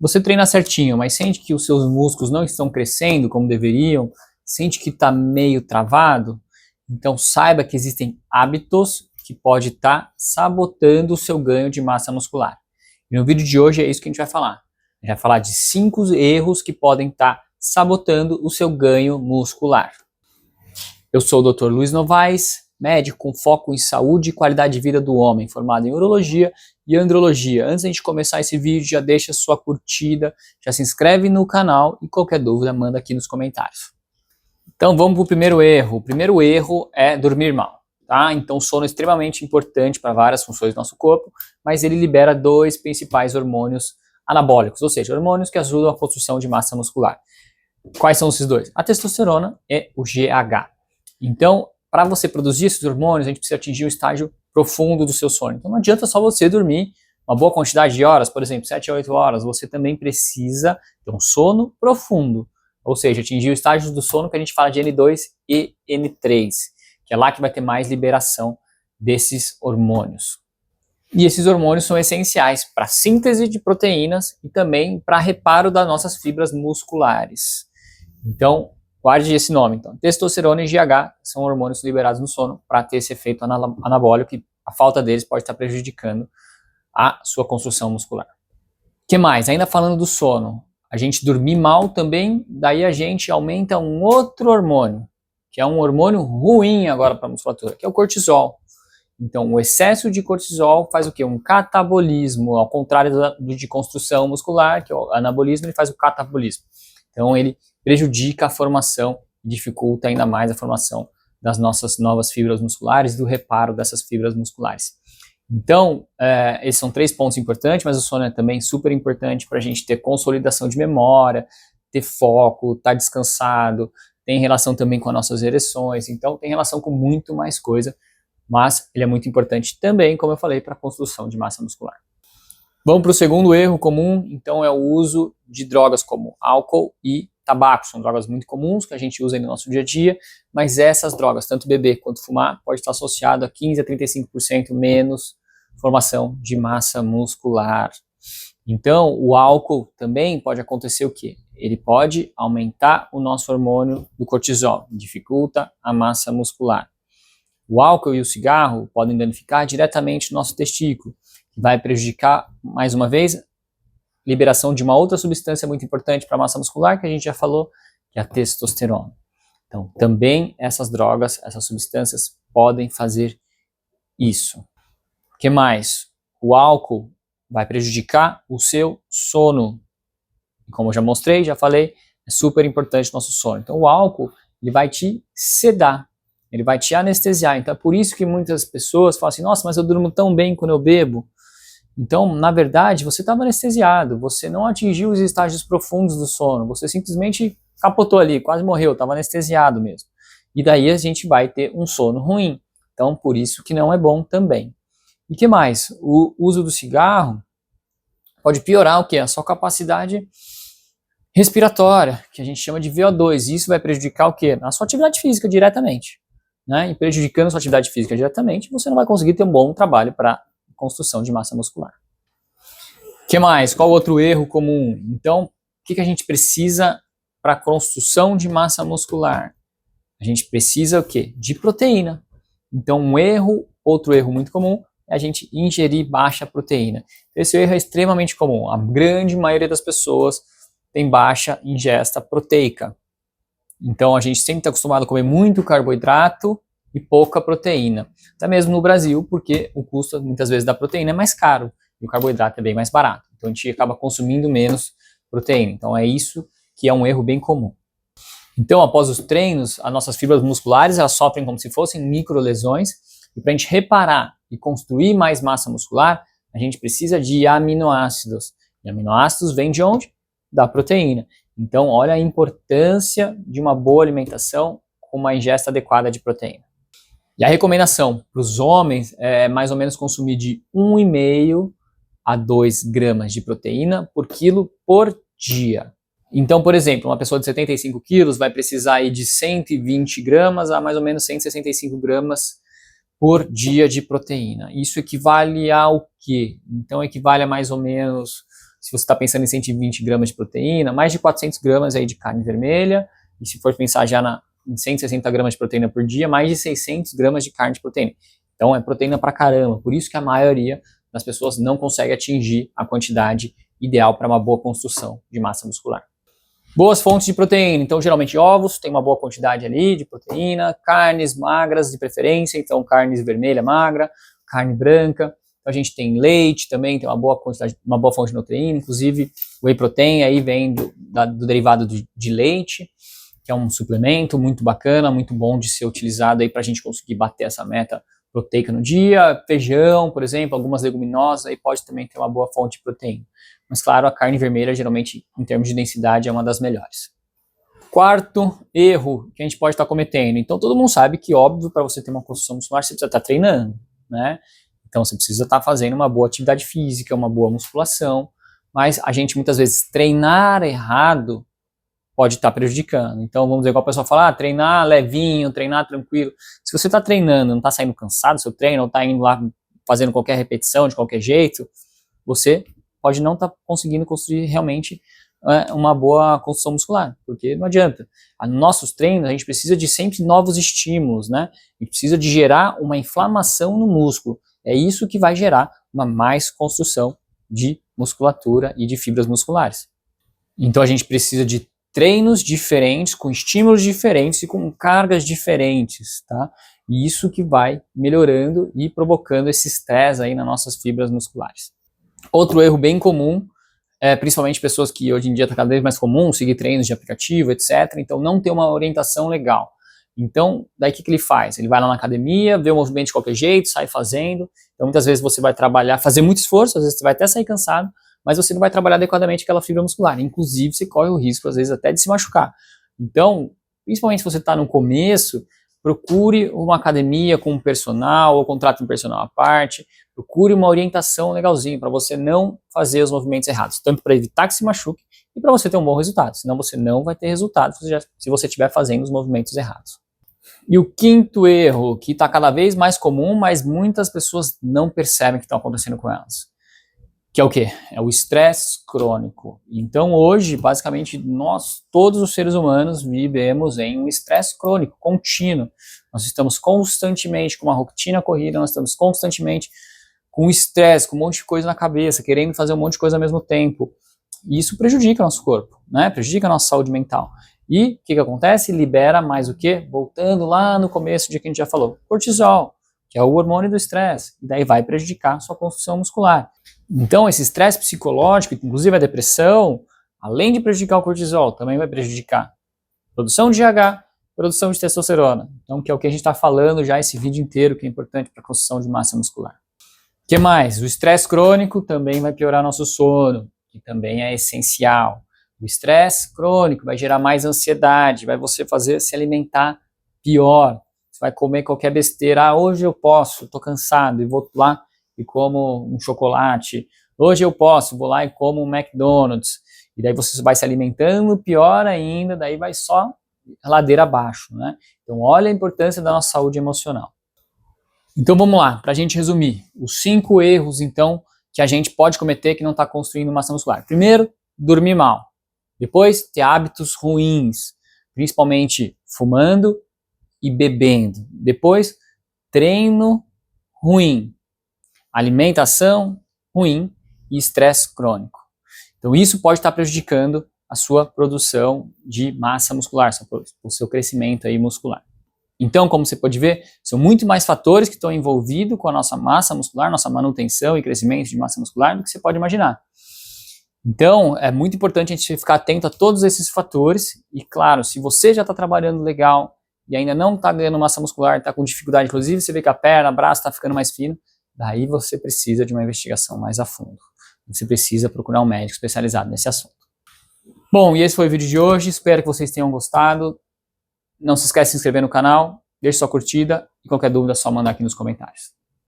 Você treina certinho, mas sente que os seus músculos não estão crescendo como deveriam, sente que está meio travado, então saiba que existem hábitos que pode estar sabotando o seu ganho de massa muscular. E no vídeo de hoje é isso que a gente vai falar. A gente vai falar de 5 erros que podem estar sabotando o seu ganho muscular. Eu sou o Dr. Luiz Novaes, médico com foco em saúde e qualidade de vida do homem, formado em urologia e andrologia. Antes de a gente começar esse vídeo, já deixa sua curtida, já se inscreve no canal e qualquer dúvida manda aqui nos comentários. Então vamos para o primeiro erro. O primeiro erro é dormir mal, tá? Então o sono é extremamente importante para várias funções do nosso corpo, mas ele libera 2 principais hormônios anabólicos, ou seja, hormônios que ajudam a construção de massa muscular. Quais são esses 2? A testosterona e o GH. Então, para você produzir esses hormônios, a gente precisa atingir um estágio profundo do seu sono. Então não adianta só você dormir uma boa quantidade de horas, por exemplo, 7 a 8 horas, você também precisa ter um sono profundo. Ou seja, atingir o estágio do sono que a gente fala de N2 e N3, que é lá que vai ter mais liberação desses hormônios. E esses hormônios são essenciais para a síntese de proteínas e também para reparo das nossas fibras musculares. Então, guarde esse nome. Então, testosterona e GH são hormônios liberados no sono para ter esse efeito anabólico e a falta deles pode estar prejudicando a sua construção muscular. O que mais? Ainda falando do sono, a gente dormir mal também, daí a gente aumenta um outro hormônio, que é um hormônio ruim agora para a musculatura, que é o cortisol. Então, o excesso de cortisol faz o quê? Um catabolismo, ao contrário de construção muscular, que é o anabolismo, ele faz o catabolismo. Então, ele prejudica a formação, dificulta ainda mais a formação das nossas novas fibras musculares, do reparo dessas fibras musculares. Então, esses são 3 pontos importantes, mas o sono é também super importante para a gente ter consolidação de memória, ter foco, estar descansado, tem relação também com as nossas ereções, então tem relação com muito mais coisa, mas ele é muito importante também, como eu falei, para a construção de massa muscular. Vamos para o segundo erro comum, então é o uso de drogas como álcool e tabaco. São drogas muito comuns que a gente usa no nosso dia a dia, mas essas drogas, tanto beber quanto fumar, pode estar associado a 15 a 35% menos formação de massa muscular. Então, o álcool também pode acontecer o quê? Ele pode aumentar o nosso hormônio do cortisol, dificulta a massa muscular. O álcool e o cigarro podem danificar diretamente o nosso testículo, que vai prejudicar, mais uma vez, liberação de uma outra substância muito importante para a massa muscular, que a gente já falou, que é a testosterona. Então, também essas drogas, essas substâncias podem fazer isso. O que mais? O álcool vai prejudicar o seu sono. E como eu já mostrei, já falei, é super importante o nosso sono. Então, o álcool, ele vai te sedar, ele vai te anestesiar. Então, é por isso que muitas pessoas falam assim, nossa, mas eu durmo tão bem quando eu bebo. Então, na verdade, você estava anestesiado, você não atingiu os estágios profundos do sono, você simplesmente capotou ali, quase morreu, estava anestesiado mesmo. E daí a gente vai ter um sono ruim. Então, por isso que não é bom também. E que mais? O uso do cigarro pode piorar o quê? A sua capacidade respiratória, que a gente chama de VO2. E isso vai prejudicar o quê? A sua atividade física diretamente. Né? E prejudicando a sua atividade física diretamente, você não vai conseguir ter um bom trabalho para construção de massa muscular. O que mais? Qual outro erro comum? Então, o que a gente precisa para a construção de massa muscular? A gente precisa o quê? De proteína. Então, outro erro muito comum é a gente ingerir baixa proteína. Esse erro é extremamente comum. A grande maioria das pessoas tem baixa ingesta proteica. Então, a gente sempre está acostumado a comer muito carboidrato e pouca proteína. Até mesmo no Brasil, porque o custo, muitas vezes, da proteína é mais caro e o carboidrato é bem mais barato. Então, a gente acaba consumindo menos proteína. Então, é isso que é um erro bem comum. Então, após os treinos, as nossas fibras musculares, elas sofrem como se fossem microlesões. E para a gente reparar e construir mais massa muscular, a gente precisa de aminoácidos. E aminoácidos vêm de onde? Da proteína. Então, olha a importância de uma boa alimentação com uma ingesta adequada de proteína. E a recomendação para os homens é mais ou menos consumir de 1,5 a 2 gramas de proteína por quilo por dia. Então, por exemplo, uma pessoa de 75 quilos vai precisar aí de 120 gramas a mais ou menos 165 gramas por dia de proteína. Isso equivale ao quê? Então, equivale a mais ou menos se você está pensando em 120 gramas de proteína, mais de 400 gramas aí de carne vermelha, e se for pensar já em 160 gramas de proteína por dia, mais de 600 gramas de carne de proteína. Então é proteína pra caramba, por isso que a maioria das pessoas não consegue atingir a quantidade ideal para uma boa construção de massa muscular. Boas fontes de proteína, então geralmente ovos, tem uma boa quantidade ali de proteína, carnes magras de preferência, então carne vermelha magra, carne branca, a gente tem leite também, tem uma boa quantidade, uma boa fonte de proteína, inclusive o whey protein aí vem do derivado de leite, que é um suplemento muito bacana, muito bom de ser utilizado aí para a gente conseguir bater essa meta proteica no dia. Feijão, por exemplo, algumas leguminosas, aí pode também ter uma boa fonte de proteína. Mas claro, a carne vermelha geralmente em termos de densidade é uma das melhores. Quarto erro que a gente pode estar cometendo. Então todo mundo sabe que, óbvio, para você ter uma construção muscular você precisa estar treinando, né? Então você precisa estar fazendo uma boa atividade física, uma boa musculação, mas a gente muitas vezes treinar errado pode estar prejudicando. Então vamos dizer, igual a pessoa fala, treinar levinho, treinar tranquilo. Se você está treinando, não está saindo cansado do seu treino, ou está indo lá fazendo qualquer repetição de qualquer jeito, você pode não estar conseguindo construir realmente uma boa construção muscular, porque não adianta. Nossos treinos, a gente precisa de sempre novos estímulos, né? A gente precisa de gerar uma inflamação no músculo. É isso que vai gerar uma mais construção de musculatura e de fibras musculares. Então a gente precisa de treinos diferentes, com estímulos diferentes e com cargas diferentes, tá? E isso que vai melhorando e provocando esse estresse aí nas nossas fibras musculares. Outro erro bem comum, principalmente pessoas que hoje em dia está cada vez mais comum seguir treinos de aplicativo, etc. Então não ter uma orientação legal. Então, daí o que ele faz? Ele vai lá na academia, vê o movimento de qualquer jeito, sai fazendo. Então muitas vezes você vai trabalhar, fazer muito esforço, às vezes você vai até sair cansado, mas você não vai trabalhar adequadamente aquela fibra muscular. Inclusive, você corre o risco, às vezes, até de se machucar. Então, principalmente se você está no começo, procure uma academia com um personal, ou contrate um personal à parte, procure uma orientação legalzinha, para você não fazer os movimentos errados, tanto para evitar que se machuque, e para você ter um bom resultado, senão você não vai ter resultado se você estiver fazendo os movimentos errados. E o quinto erro, que está cada vez mais comum, mas muitas pessoas não percebem que está acontecendo com elas, que é o quê? É o estresse crônico. Então hoje, basicamente, nós, todos os seres humanos, vivemos em um estresse crônico, contínuo. Nós estamos constantemente com uma rotina corrida, nós estamos constantemente com estresse, com um monte de coisa na cabeça, querendo fazer um monte de coisa ao mesmo tempo. E isso prejudica o nosso corpo, né? Prejudica a nossa saúde mental. E o que acontece? Libera mais o quê? Voltando lá no começo de que a gente já falou, cortisol, que é o hormônio do estresse, e daí vai prejudicar a sua construção muscular. Então esse estresse psicológico, inclusive a depressão, além de prejudicar o cortisol, também vai prejudicar a produção de GH, produção de testosterona. Então que é o que a gente está falando já esse vídeo inteiro, que é importante para a construção de massa muscular. O que mais? O estresse crônico também vai piorar nosso sono, que também é essencial. O estresse crônico vai gerar mais ansiedade, vai você fazer se alimentar pior. Você vai comer qualquer besteira. Hoje eu posso, estou cansado e vou lá e como um chocolate. Hoje eu posso, vou lá e como um McDonald's. E daí você vai se alimentando pior ainda, daí vai só ladeira abaixo, né? Então olha a importância da nossa saúde emocional. Então vamos lá, para a gente resumir. Os 5 erros, então, que a gente pode cometer que não está construindo massa muscular. Primeiro, dormir mal. Depois, ter hábitos ruins, principalmente fumando e bebendo. Depois, treino ruim, alimentação ruim e estresse crônico. Então isso pode estar prejudicando a sua produção de massa muscular, o seu crescimento aí muscular. Então, como você pode ver, são muito mais fatores que estão envolvidos com a nossa massa muscular, nossa manutenção e crescimento de massa muscular do que você pode imaginar. Então, é muito importante a gente ficar atento a todos esses fatores e, claro, se você já está trabalhando legal e ainda não está ganhando massa muscular, está com dificuldade, inclusive você vê que a perna, o braço está ficando mais fino, daí você precisa de uma investigação mais a fundo. Você precisa procurar um médico especializado nesse assunto. Bom, e esse foi o vídeo de hoje, espero que vocês tenham gostado. Não se esqueça de se inscrever no canal, deixe sua curtida e qualquer dúvida é só mandar aqui nos comentários.